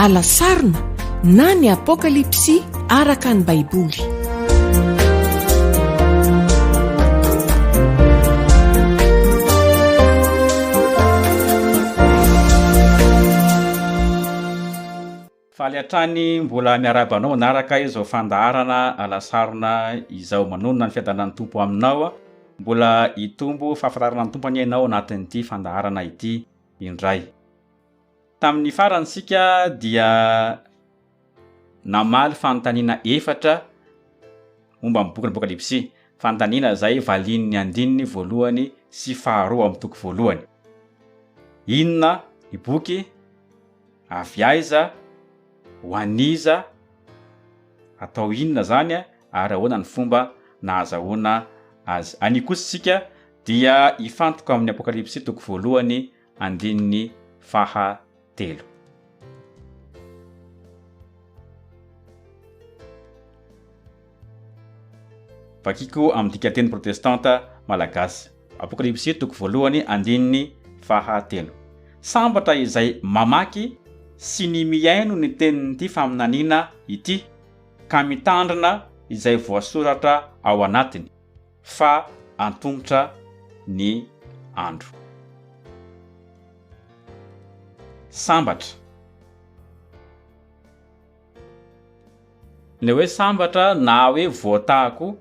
alasarina na ny apokalipsy araka ny baiboly. Faly hatrany mbola miarabanao manaraka izao fandaharana alasarina izao manonona ny fiadanan'ny tompo aminao, mbola hitombo fahafantarana ny tompo any ianao anatin'ity fandaharana ity indray. Tamin'ny faransika dia namaly fanontaniana efatra momba amin'ny boky ny apokalipsy. Fanontaniana zay valin'ny andininy voalohany sy faharoa amin'ny toko voalohany. Inona ny boky? Avy aiza? Ho aniza? Atao inona zany ary ahoana ny fomba nahazahoana azy? Any kosa sika dia ifantoka amin'ny apokalipsy toko voalohany andininy fahatelo. Vakiko amin'ny dikateny protestanta malagasy. Apokalipsy toko voalohany andininy fahatelo. Sambatra izay mamaky sy ny miaino ny tenin'ity faminaniana ity, ka mitandrina izay voasoratra ao anatiny, fa antongotra ny andro. Sambatra. Le hoe sambatra na hoe voatahako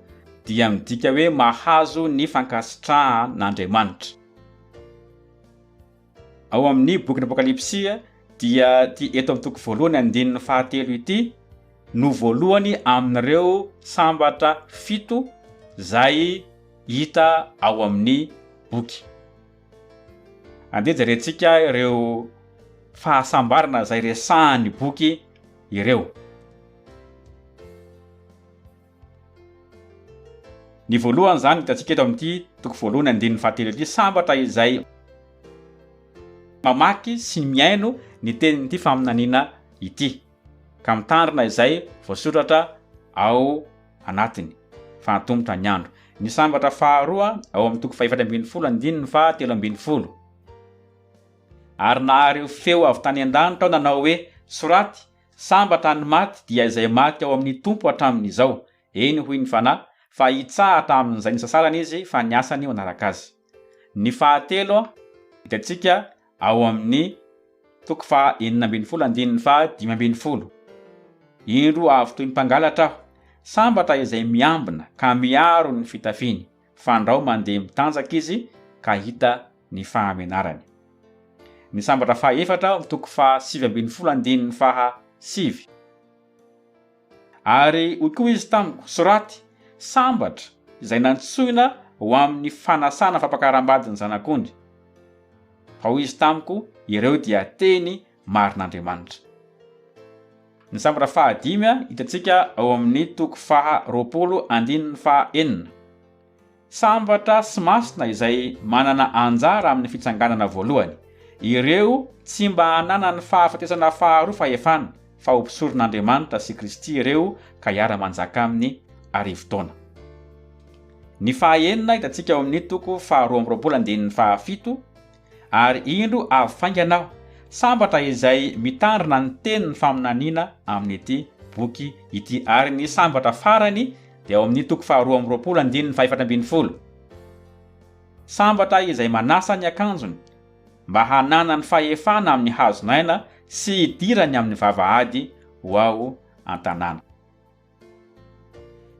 dia midika hoe mahazo ny fankasitrahan'Andriamanitra. Ao amin'ny boky ny apokalipsy dia ty eto amin'ny toko voalohany andininy fahatelo ity no voalohany amin'ireo sambatra fito zay hita ao amin'ny boky. Andeha jerentsika ireo fahasambarana zay resahan'ny boky ireo. Ny voalohany zany hitantsika eto amin'ity toko voalohany andininy fahatelo ity, sambatra izay mamaky sy miaino ny tenin'ity faminaniana ity, ka mitandrina izay voasoratra ao anatiny, fa antombotra ny andro. Ny sambatra faharoa ao amin'ny toko fahaefatra ambin'ny folo andininy fahatelo ambin'ny folo. Ary nahareo feo avy tany an-danitra ao nanao hoe soraty, sambatra ny maty dia izay maty ao amin'ny tompo hatramin'izao. Eny hoy ny fanahy, fa hitsaha hatramin'izay ny sasarany izy fa ny asany manaraka azy. Ny fahatelo hitantsika ao amin'ny toko faha enina ambin'ny folo andininy faha dimy ambin'ny folo. Indro avy toy ny mpangalatra aho, sambatra izay miambina ka miaro ny fitafiny, fandrao mandeha mitanjaka izy ka hita ny fahamenarany. Ny sambatra faha efatra toko faha sivy ambin'ny folo andininy faha sivy. Ary hoy koa izy tamiko, soraty, sambatra izay nantsoina ho amin'ny fanasana fampakaram-badiny zanak'ondry. Fa hoy izy tamiko, ireo dia teny marin'Andriamanitra. Ny sambatra fahadimy hitantsika ao amin'ny toko faha roapolo andininy faha enina. Sambatra sy masina izay manana anjara amin'ny fitsanganana voalohany. Ireo tsy mba hanana ny fahafatesana faharoa fahefana, fa ho mpisoron'Andriamanitra sy Kristy ireo ka hiara-manjaka amin'ny arivo-taona. Ny fahaenina hitantsika ao amin'ny toko faharoa amby roapolo andininy fahafito. Ary indro avy fainganao, sambatra izay mitandrina ny tenin'ny faminaniana amin'ity boky ity. Ary ny sambatra farany dia ao amin'ny toko faharoa amby roapolo andininy fahaefatra ambin'ny folo. Sambatra izay manasa ny akanjony mba hanana ny fahefana amin'ny hazonaina sy hidirany amin'ny vavahady ho ao an-tanàna.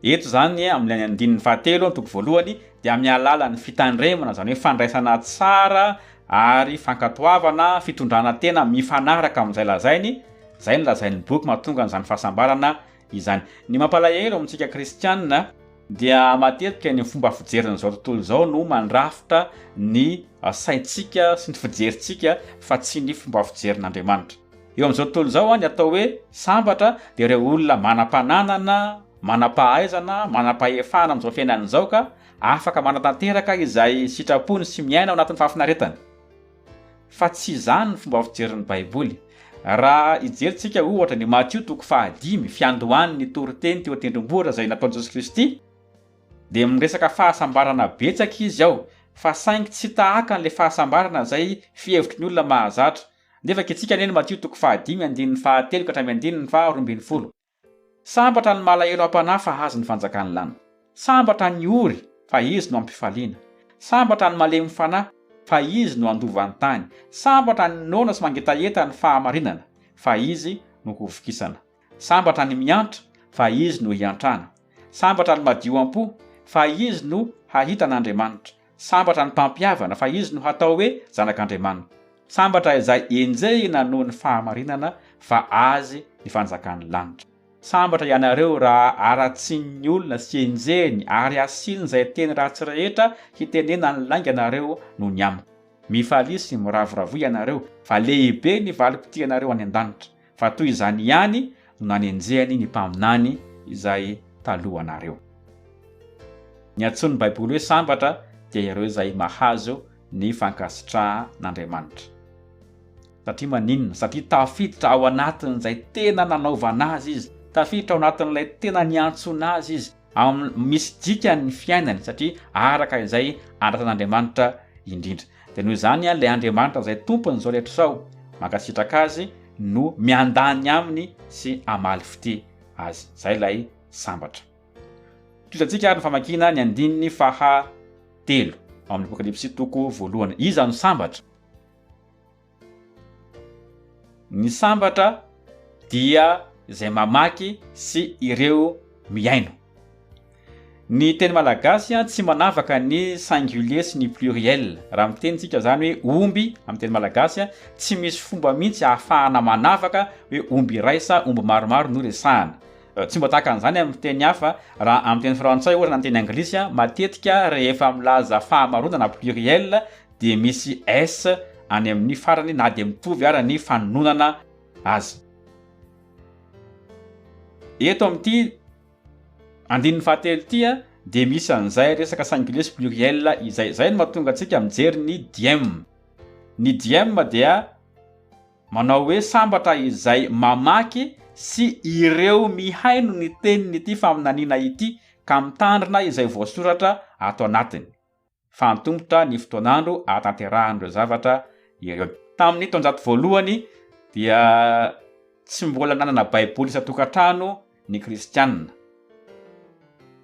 Eto zany amin'ny andininy fahatelo toko voalohany dia mialala ny fitandremana, zany hoe fandraisana tsara ary fankatoavana, fitondrana tena mifanaraka amin'izay lazainy, zay ny lazain'ny boky mahatonga an'izany fahasambarana izany. Ny mampalahelo amintsika kristianina dia matetika ny fomba fijerin'izao tontolo izao no mandrafitra ny saintsika sy ny fijerintsika fa tsy ny fomba fijerin'Andriamanitra. Eo amin'izao tontolo izao ny atao hoe sambatra dia ireo olona manam-pananana, manam-pahaizana, manam-pahefana amin'izao fiainan'izao ka afaka manatanteraka izay sitrapony sy miaina ao anatin'ny fahafinaretana. Fa tsy izany ny fomba fijerin'ny baiboly. Raha ijeritsika ohatra ny Matthieu toko fahadimy, fiandohan'ny toriteny teo an-tendrombohitra izay nataon'i Jesosy Kristy, dia miresaka fahasambarana betsaka izy ao, fa saingy tsy tahaka an'ilay fahasambarana izay fihevitry ny olona mahazatra Nefa kitsika neny Matio 5:7-12. Sambatra ny malahelo am-panahy fa azy ny fanjakany lany. Sambatra ny ory fa izy no ampifaliana. Sambatra ny malemy fanahy fa izy no andovany tany. Sambatra ny nona sy mangetaeta ny fahamarinana fa izy no hovokisana. Sambatra ny miantra fa izy no hiantrana. Sambatra ny madio am-po fa izy no hahitan'Andriamanitra. Sambatra ny mpampiavana fa izy no hatao hoe zanak'Andriamanitra. Sambatra izay enjehina noho ny fahamarinana fa azy ny fanjakan'ny lanitra. Sambatra ianareo raha aratsin'ny olona sy enjehiny ary asiny izay teny ratsy rehetra hitenena ny lainga ianareo no ny amiko. Mifalisy miravoravo ianareo fa lehibe ny valim-potia ianareo any an-danitra. Fa toy izany ihany no nanenjehany ny mpaminany izay taloha anareo. Ny antson'ny Baiboly hoe sambatra dia ireo izay mahazo ny fankasitrahan'Andriamanitra. Satria maninona? Satria tafiditra ao anatin'izay tena nanaovana azy izy. Tafiditra ao anatin'ilay tena niantsona azy izy. Misy dikany ny fiainany satria araka izay andrasan'Andriamanitra indrindra. Dia noho izany ilay Andriamanitra izay tompony izao rehetra izao mankasitraka azy no miandany aminy sy amaly fity azy. Zay ilay sambatra. Toizantsika ny famakina ny 3 amin'ny Apokalipsy 1. Iza no sambatra? Ny sambatra dia izay mamaky sy ireo miaino. Ny teny malagasy tsy manavaka ny singulier sy ny pluriel. Raha mitenitsika zany hoe omby amin'ny teny malagasy tsy misy fomba mihitsy ahafahana manavaka hoe omby iray sa omby maromaro no resahana. Tsy mba tahaka an'izany amin'ny teny hafa. Raha amin'ny teny frantsay ohatra na amin'ny teny anglisy matetika rehefa milaza fahamaronana pluriel dia misy s any amin'ny farany na dia mitovy ara ny fanonana azy. Eto amin'ity 7 dia misy an'izay resaka singulier sy pluriel izay no mahatonga antsika mijery ny diem. Ny diem dia manao hoe sambatra izay mamaky sy ireo mihaino ny tenin'ity faminaniana ity ka mitandrina izay voasoratra ato anatiny. Fantombotra ny fotoanandro atanterahan'ireo zavatra ireo. Tamin'ny taonjato voalohany dia tsy mbola nanana Baiboly isan-tokantrano ny kristianina.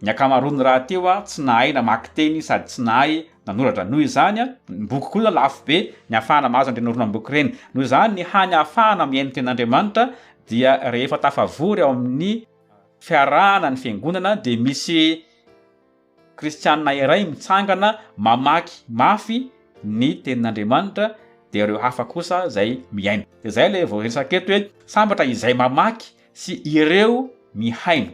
Ny akamaroany raha teo tsy nahay namaky teny sady tsy nahay nanoratra. Noho izany ny boky koa lafo be ny ahafahana mahazo andrenyorona boky ireny. Noho izany ny hany ahafahana miaino tenin'Andriamanitra dia rehefa tafavory ao amin'ny fiarahana ny fiangonana dia misy kristianina iray mitsangana mamaky mafy ny tenin'Andriamanitra dia ireo hafa kosa izay miaino. Dia izay ilay voaresaka eto hoe sambatra izay mamaky sy ireo mihaino.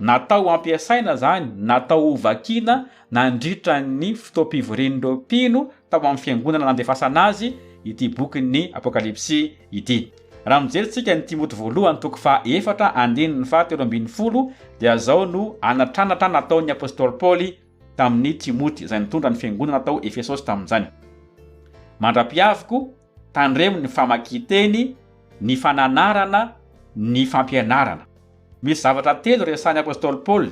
Natao ampiasaina zany, natao hovakiana nandritra ny fotoam-pivorian'ireo mpino tao amin'ny fiangonana nandefasana azy ity bokin'ny Apokalipsy ity. Raha mijery tsika ny Timoty 1:4-7 dia zao no anatranatra nataon'ny apôstôly Paoly tamin'ny Timoty izay nitondra ny fiangonana tao Efesosy tamin'izany. Mandra-piaviko tandremo ny famakian-teny, ny fananarana, ny fampianarana. Misy zavatra 3 resahan'ny apôstôly Paoly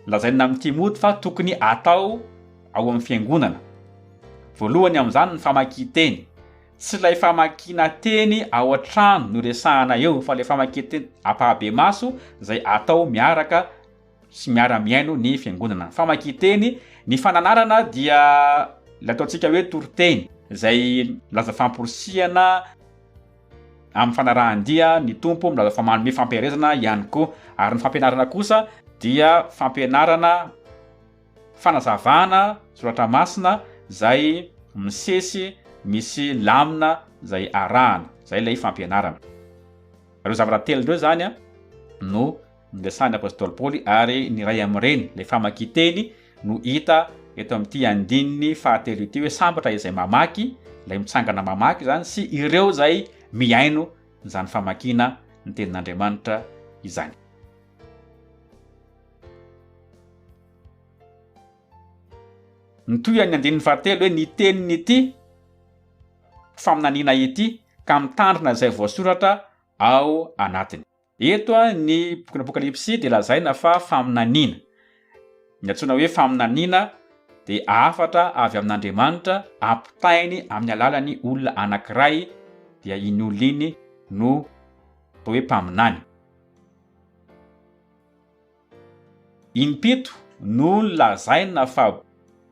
lazainy amin'ny Timoty fa tokony atao ao amin'ny fiangonana. Voalohany amin'izany ny famakian-teny. Tsy ilay famakiana teny ao an-trano no resahana eo fa ilay famakian-teny ampahabe maso izay atao miaraka sy miara-miaino ny fiangonana. Famakian-teny, ny fananarana dia ilay ataontsika hoe toriteny izay milaza famporisiana amin'ny fanarahan-dia ny tompo, milaza manome fampiarezana ihany koa. Ary ny fampianarana kosa dia fampianarana fanazavana soratra masina izay misesy misy lamina izay arahana. Izay ilay fampianarana. Ireo zavatra 3 ireo zany no niresahan'ny apôstôly Paoly ary ny ray amin'ireny ilay famakian-teny no hita eto amin'ity 3 ity hoe sambatra izay mamaky, ilay mitsangana mamaky zany sy ireo izay miaino izany famakiana ny tenin'Andriamanitra izany. Nitoy any 3 hoe ny tenin'ity faminaniana ity ka mitandrina izay voasoratra ao anatiny. Eto ny bokin'ny Apokalipsy dia lazaina fa faminaniana. Ny antsoina hoe faminaniana dia afatra avy amin'Andriamanitra ampitainy amin'ny alalan'ny olona anankiray dia iny olona iny no atao hoe mpaminany. Impito no lazaina fa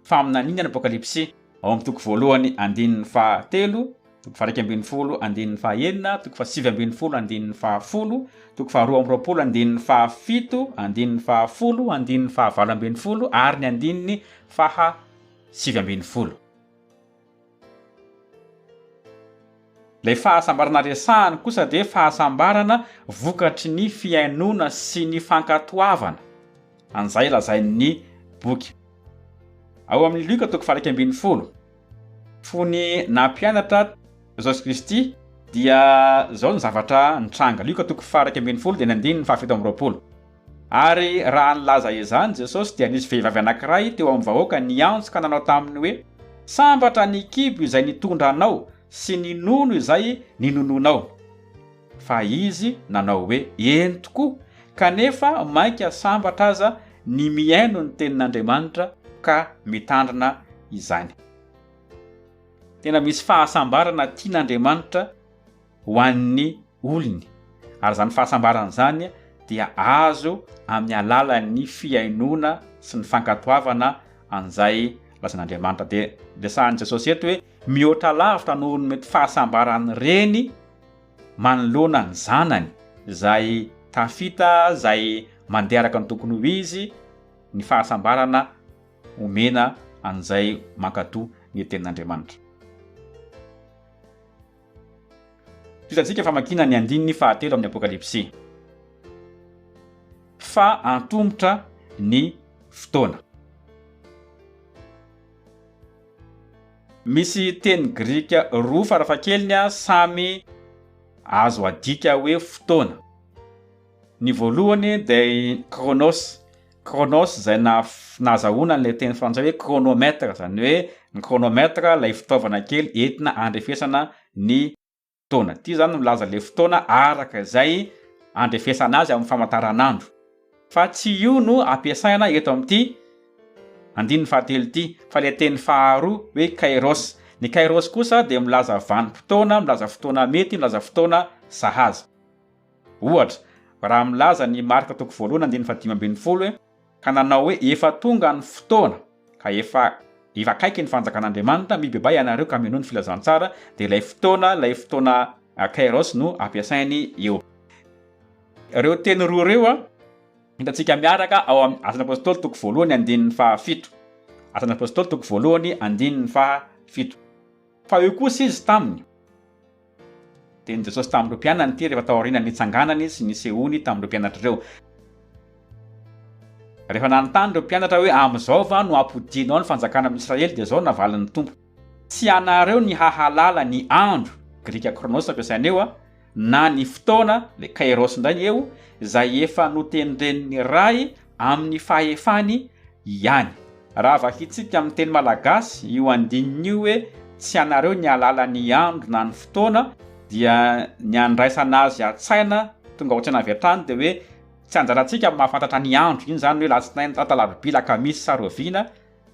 faminaniana ny apokalipsy ao amin'ny toko voalohany andinin'ny fahatelo, toko faha 1 andinin'ny fahaenina, toko faha 7 andinin'ny fahafolo, toko faha 2 andinin'ny fahafito, andinin'ny fahafolo, andinin'ny faha 8 ary ny andinin'ny faha 7. Lay fahasambarana resahany kosa dia fahasambarana vokatry ny fiainona sy ny fankatoavana. An'izay lazain'ny boky. Ao amin'ny Luka toko faha 12, fony nampianatra Jesosy Kristy dia zao ny zavatra nitranga. Luka toko faha 12 dia ny andinin'ny faha 7. Ary raha nilaza izany Jesosy dia nisy vehivavy anankiray teo amin'ny vahoaka niantso ka nanao taminy hoe, sambatra ny kibo izay nitondra anao sy ny nono izay ninononao. Fa izy nanao hoe, eny tokoa, kanefa mainka sambatra aza ny miaino ny tenin'Andriamanitra ka mitandrina izany. Tena misy fahasambarana tian'Andriamanitra ho an'ny olony. Ary zany fahasambarana zany dia azo amin'ny alalan'ny fiainona sy ny fankatoavana an'izay lazan'Andriamanitra. Dia resahan'i Jesosy eto hoe mihoatra lavitra noho ny mety fahasambarana reny manoloana ny zanany izay tafita, izay mandeha araka ny tokony ho izy, ny fahasambarana omena an'izay mankatoa ny tenin'Andriamanitra. Hitantsika famakiana ny andinin'ny fahatelo amin'ny apokalipsy. Fa antombotra ny fotoana. Misy teny grika roa farafahakeliny samy azo adika hoe fotoana. Ny voalohany dia chronos. Chronos izay nazahoana n'ilay teny frantsay hoe chronomètre, zany hoe ny chronomètre ilay fitaovana kely entina andrefesana ny fotoana. Ty zany milaza ilay fotoana araka izay andrefesana azy amin'ny famantaranandro. Fa tsy io no ampiasaina eto amin'ity andinin'ny fahatelo ity, fa ilay teny faharoa hoe kairos. Ny kairos kosa dia milaza vanim-potoana, milaza fotoana mety, milaza fotoana sahaza. Ohatra, raha milaza ny Marka toko voalohany andinin'ny faha 5 hoe, ka nanao hoe efa tonga ny fotoana, ka efa akaiky ny fanjakan'Andriamanitra, mibebay ianareo ka minono ny filazantsara, dia ilay fotoana kairos no ampiasainy eo. Ireo teny roa ireo hitantsika miaraka ao amin'ny Asan'ny Apôstôly toko voalohany andinin'ny fahafito. Asan'ny Apôstôly toko voalohany andinin'ny fahafito. Fa eo kosa izy taminy. Teny Jesosy tamin'ireo mpianany ty rehefa tao aorianany nitsanganany sy nisehony tamin'ireo mpianatra ireo. Rehefa nanontany ireo mpianatra hoe amin'izao va no ampodinao ny fanjakana amin'ny Israely dia zao navalin'ny Tompo. Tsy anareo ny hahalala ny andro, grika chronos ampiasainy eo, na ny fotoana, le kairos ndray eo, izay efa notenen'ny ray amin'ny fahefany ihany. Raha vakitsika amin'ny teny malagasy io andininy io hoe tsy anareo ny hahalala ny andro na ny fotoana, dia ny andraisana azy atsaina tonga ohatrana avy hatrany dia hoe tsy anjarantsika mahafantatra ny andro, iny zany hoe latsinainy, talata, alakamisy, saroviana,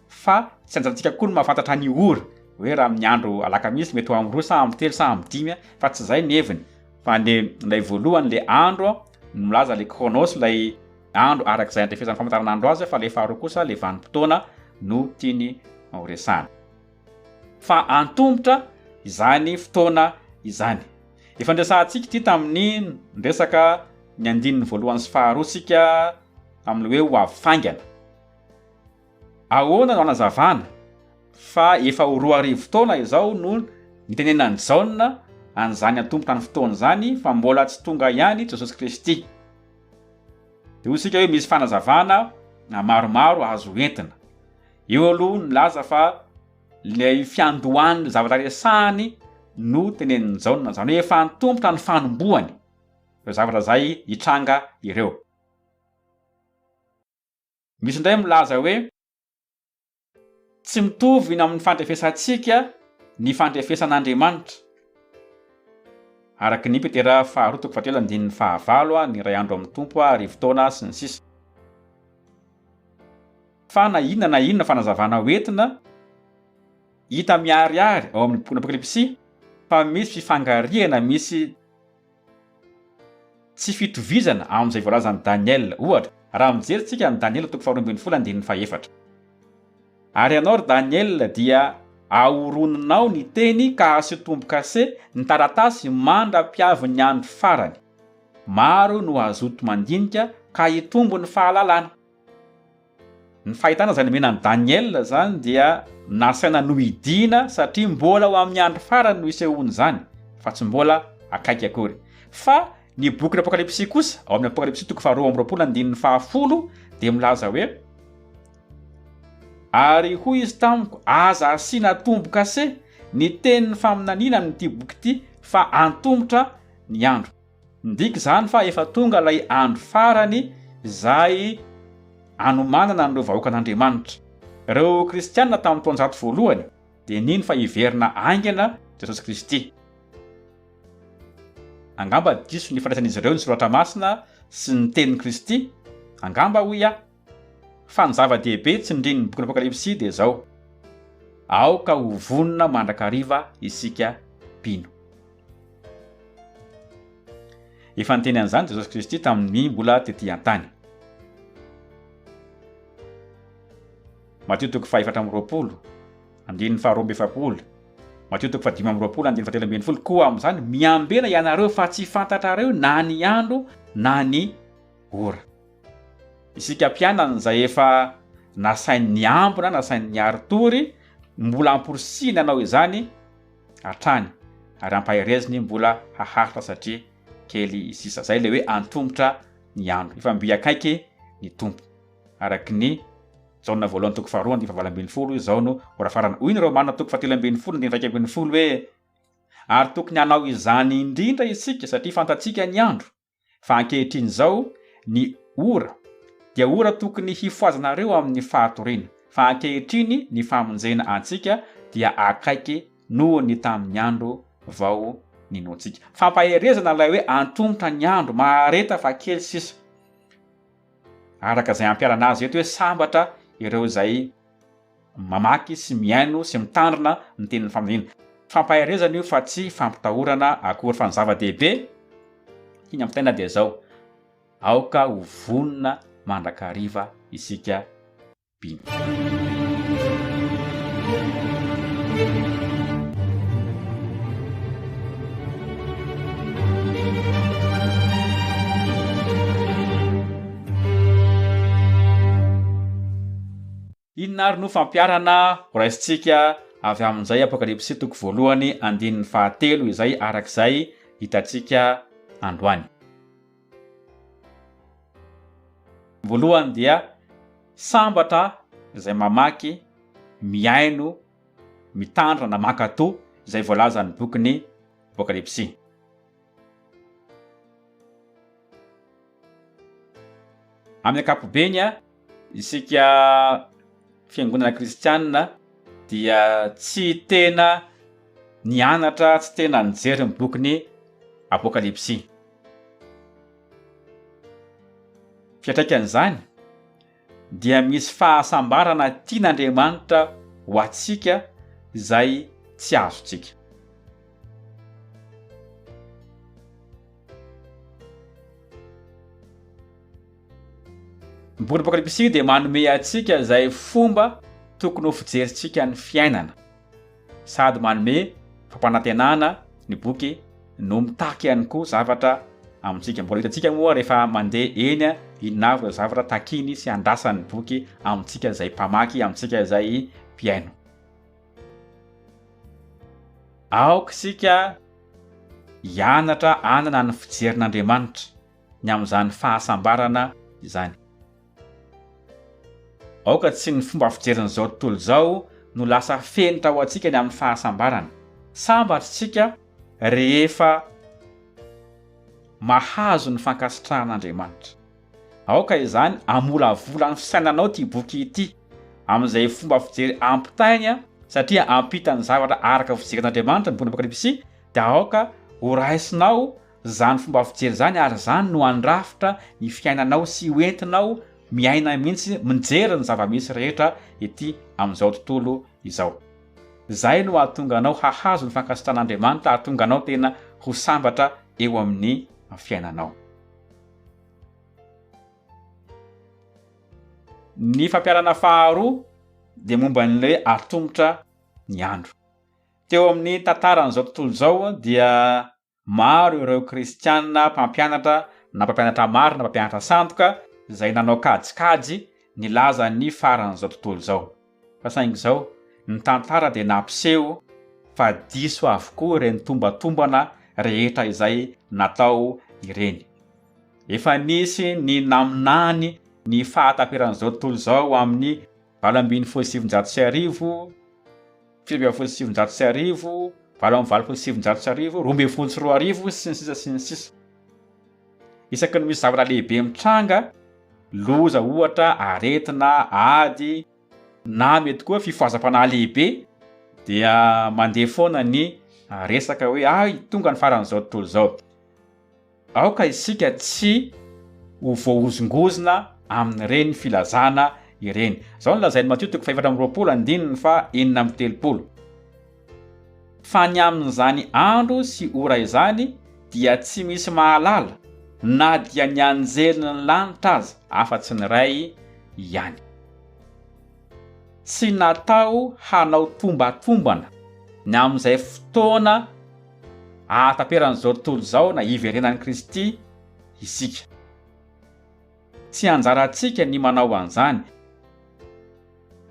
fa tsy anjarantsika koa ny mahafantatra ny ora, hoe raha amin'ny andro alakamisy mety ho amin'ny 2 sa amin'ny 3 sa amin'ny 5, fa tsy izay ny heviny. Fa lay voalohany le andro milaza le chronos, lay andro arak'izay andrefesany famantaranandro azy, fa le faharoa kosa le vanim-potoana no tiany ho resahana. Fa antombotra izany fotoana izany. Efa nresahantsika ity tamin'ny resaka ny andinin'ny voalohany sy faharoa sika amin'ny hoe ho avy faingana. Ahoana no anazavana fa efa ho 2 fotoana izao no nitenenan'ny Jaona an'izany antombotra ny fotoana zany, fa mbola tsy tonga ihany Jesosy Kristy. Dia isika hoe misy fanazavana maromaro azo entina. Eo aloha nilaza fa ilay fiandohan'ny zavatra resahany no tenenin'ny Jaona, zany hoe efa antombotra ny fanombohany. Ireo zavatra zay hitranga ireo. Misy indray milaza hoe tsy mitovy ny amin'ny fandrefesantsika ny fandrefesan'Andriamanitra. Araky ny Petera faharoa toko fahatelo andinin'ny fahavalo, ny ray andro amin'ny Tompo, rivotaona sy ny sisa. Fa na inona fanazavana hoentina hita miariary ao amin'ny boky Apokalipsy fa misy fifangariana, misy tsy fitovizana amin'izay voalazany Daniel. Ohatra, raha mijery tsika ny Daniel toko 12:1. Ary ianao ry Daniel dia ahoroninao ny teny ka asio tombo-kase ny taratasy mandra-piavy ny andro farany. Maro no azoto mandinika ka hitombo ny fahalalana. Ny fahitana zany menany Daniel zany dia nasaina nohidina satria mbola ho amin'ny andro farany no isehoany zany, fa tsy mbola akaiky akory. Fa ny boky Apokalipsy kosa, ao amin'ny Apokalipsy toko 2:10 dia milaza hoe: ary hoy izy tamiko, aza asiana tombo-kase ny tenin'ny faminaniana amin'ity boky ity, fa antombotra ny andro. Ndiky zany fa efa tonga ilay andro farany zay anomanana an'ireo vahoaka an'Andriamanitra. Ireo kristianina tamin'ny taonjato voalohany dia niny fa hiverina aingana Jesosy Kristy. Angamba diso ny fandraisan'izy ireo ny soratra masina sy ny tenin'ny Kristy. Angamba hoy ia, fa ny zava-dehibe tsy ndrin'ny boky Apokalipsy dia zao: aoka ho vonona mandrakariva isika mpino. Efa niteny an'izany Jesosy Kristy tamin'ny mbola tetỳ an-tany. Matthieu toko 4:20, andininy 2:20, Matthieu toko 5:20, andininy 7:20. Koa amin'izany miambena ianareo fa tsy fantatrareo na ny andro na ny ora. Isika mpianana zay efa nasain'ny ambona, nasain'ny aritory, mbola amporisina anao izany hatrany, ary ampahireziny mbola haharitra satria kely isisa. Zay le hoe antombotra ny andro, efa mby akaiky ny tompo. Araky ny Jaona voalohany toko 2:2-12 izao no orafarana. Hoy ny Romana toko 7:12-12 hoe: ary tokony hanao izany indrindra isika satria fantatsika ny andro, fa ankehitriny zao ny ora dia ora tokony hifoazanareo amin'ny fahatoriana, fa ankehitriny ny famonjena antsika dia akaiky noho ny tamin'ny andro vao ninoantsika. Fampaherezana ilay hoe antombotra ny andro, mahareta fa kely sisa. Araka izay ampiarana azy eto hoe sambatra ireo zay mamaky sy miaino sy mitandrina ny tenin'ny famonjena. Fampaherezana io fa tsy fampitahorana akory, fa ny zava-dehibe iny amin'ny tena dia zao: aoka ho vonona mandrakariva isika mpino. Inona ary no fampiarana raisintsika avy amin'izay Apokalipsy toko 1:1-3 izay arak'izay hitantsika androany. Voalohany dia sambatra izay mamaky, miaino, mitandrina na makato izay voalaza ny bokin'ny Apokalipsy. Amin'ny ankapobeny isika fiangonana kristianina dia tsy tena nianatra, tsy tena nijery ny bokin'ny Apokalipsy. Fiatraikan'izany dia misy fahasambarana tian'Andriamanitra ho atsika izay tsy azontsika. Ny bokin'ny Apokalipsy dia manome atsika izay fomba tokony ho fijerintsika ny fiainana, sady manome fampanantenana ny boky no mitaky ihany koa zavatra amintsika. Mbola hitantsika moa rehefa mandeha eny inona avy zavatra takiny sy andrasan'ny boky amintsika izay mpamaky, amintsika izay mpiaino. Aoka isika hianatra anana ny fijerin'Andriamanitra ny amin'izany fahasambarana izany. Aoka tsy ny fomba fijerin'izao tontolo izao no lasa fenitra ho atsika ny amin'ny fahasambarana. Sambatra isika rehefa mahazo ny fankasitrahan'Andriamanitra. Aoka izany amolavola ny fisainanao ty boky ity amin'izay fomba fijery ampitainy, satria ampitany zavatra araka fijerin'Andriamanitra ny bokin'ny Apokalipsy, dia aoka ho raisinao zany fomba fijery zany, ary zany no andrafitra ny fiainanao sy hoentinao miaina mihitsy mijery ny zava-misy rehetra ety amin'izao tontolo izao. Zay no ahatonga anao hahazo ny fankasitan'Andriamanitra, ahatonga anao tena ho sambatra eo amin'ny fiainanao. Ny fampiarana faharoa dia momba n'ilay atombotra ny andro. Teo amin'ny tantaran'izao tontolo izao dia maro ireo kristianina mpampianatra na mpampianatra maro na mpampianatra sandoka izay nanao kajikajy nilaza ny faran'izao tontolo izao. Fa saingy izao ny tantara dia nampiseho fa diso avokoa ireny tombatombana rehetra izay natao ireny. Efa nisy ny naminany ny fahataperan'izao tontolo izao amin'ny 27,700, 7,700, 27,700, 12,400 sy ny sisa. Isaky ny misy zavatra lehibe mitranga, loza ohatra, aretina, ady, na mety koa fifoazam-panahy lehibe, dia mandeha foana ny resaka hoe tonga ny faran'izao tontolo izao. Aoka isika tsy ho voahozongozona amin'ireny filazana ireny. Zao no lazain'ny Mateo 5:20-9:30. Fa ny amin'izany andro sy ora izany dia tsy misy mahalala, na dia ny anjelin'ny lanitra aza afa-tsy ny ray ihany. Tsy natao hanao tombatombana ny amin'izay fotoana ahataperan'izao tontolo izao na iverenan'i Kristy isika. Tsy anjarantsika ny manao an'izany.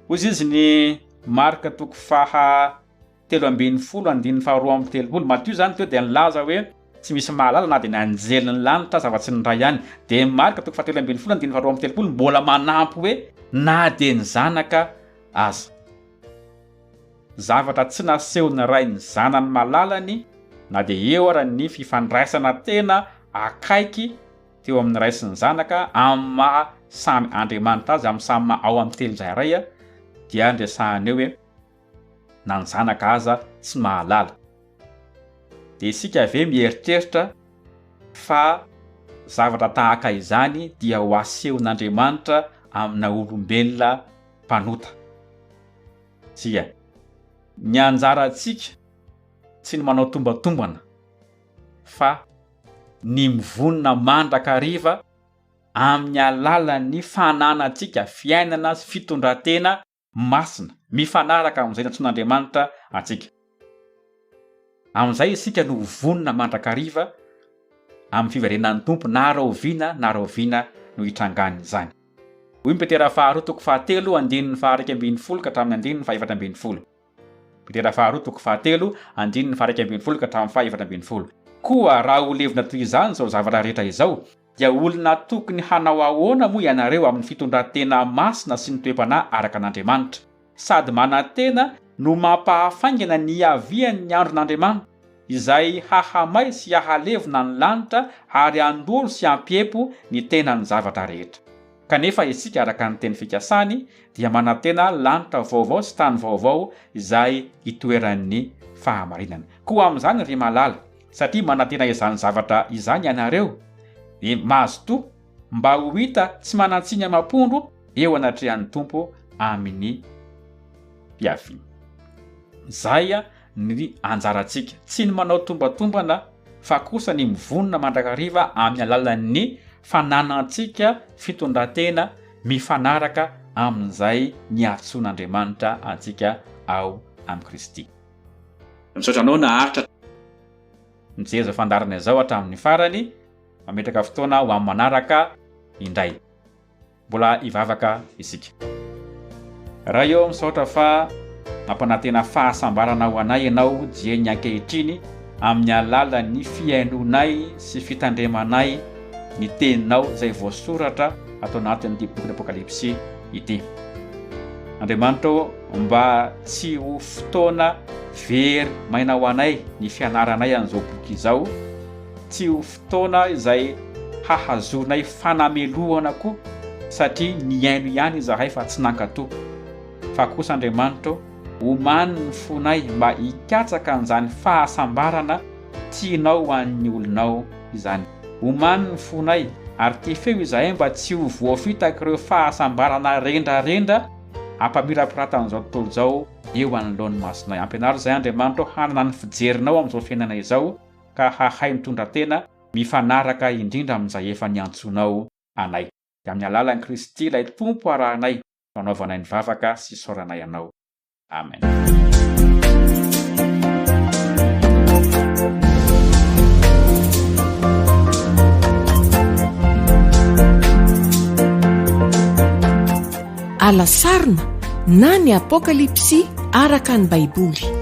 Hozy izy ny Marka 13:12-13. Matio zany teo dia nilaza hoe tsy misy mahalala na dia ny anjelin'ny lanitra aza afa-tsy ny ray ihany. Dia Marka 13:12-13 mbola manampy hoe na dia ny zanaka aza. Zavatra tsy naseho ny ray ny zanany malalany, na dia eo ara ny fifandraisana tena akaiky teo amin'ny ray sy ny zanaka amin'ny maha samy Andriamanitra azy, amin'ny samy ao amin'ny telo izay ray, dia andresahana eo hoe na ny zanaka aza tsy mahalala. Dia isika ave mieritreritra fa zavatra tahaka izany dia ho asehon'Andriamanitra amina olombelona mpanota. Sia, ny anjarantsika tsy ny manao tombatombana, fa ny mivonona mandrakariva amin'ny alalan'ny fananantsika fiainana sy fitondratena masina, mifanaraka amin'izay natsoin'Andriamanitra antsika. Amin'izay isika no vonona mandrakariva amin'ny fiverenan'ny tompo, na rahoviana na rahoviana no hitrangany izany. Hoy Petera faharoa 7:1-12 Petera faharoa 7:1-12 Koa raha ho levina toy izany zao zavatra rehetra izao, dia olona tokony hanao ahoana moa ianareo amin'ny fitondratena masina sy ny toe-panahy araka an'Andriamanitra, sady manantena no mampahafaingana ny avian'ny andron'Andriamanitra, izay hahamay sy hahalevina ny lanitra ary andolo sy ampiempo ny tenany zavatra rehetra. Kanefa isika araka ny teny fikasany dia manantena lanitra vaovao sy tany vaovao izay itoeran'ny fahamarinana. Koa amin'izany ry malala, satria manantena izany zavatra izany ianareo, dia mazotoa mba ho hita tsy manantsiny amam-pondro eo anatrehan'ny tompo amin'ny mpiaviana. Zay ny anjarantsika, tsy ny manao tombatombana, fa kosa ny mivonona mandrakariva amin'ny alalan'ny fananantsika fitondratena mifanaraka amin'izay niatsoan'Andriamanitra antsika ao amin'ny Kristy. Misaotra anao naharitra mijery izao fandarana izao hatramin'ny farany, mametraka fotoana ho amin'ny manaraka indray. Mbola hivavaka isika. Raha eo misaotra fa mampanantena fahasambarana ho anay ianao dieny ankehitriny amin'ny alalan'ny fiainonay sy fitandremanay ny teninao izay voasoratra atao anatin'ity boky Apokalipsy ity. Andriamanitra, mba tsy ho fotoana very maina ho anay ny fianaranay an'izao boky izao, tsy ho fotoana izay hahazonay fanamelohana koa, satria niaino ihany izahay fa tsy nankatoa. Fa kosa Andriamanitra, omany ny fonay mba hikatsaka an'izany fahasambarana tianao ho an'ny olonao izany. Omany ny fonay ary tia feo izahay mba tsy ho voafitaka ireo fahasambarana rendrarendra ampamirapiratana izao tontolo izao eo anolohan'ny masonay. Ampianary izay Andriamanitra ho hanana ny fijerinao amin'izao fiainana izao ka hahay mitondra tena mifanaraka indrindra amin'izay efa niantsonao anay. Dia amin'ny alalan'i Kristy ilay Tompo arahanay fanaovanay ny vavaka sy soranay anao. Amen. Alasarina na ny Apokalipsy araka ny Baiboly.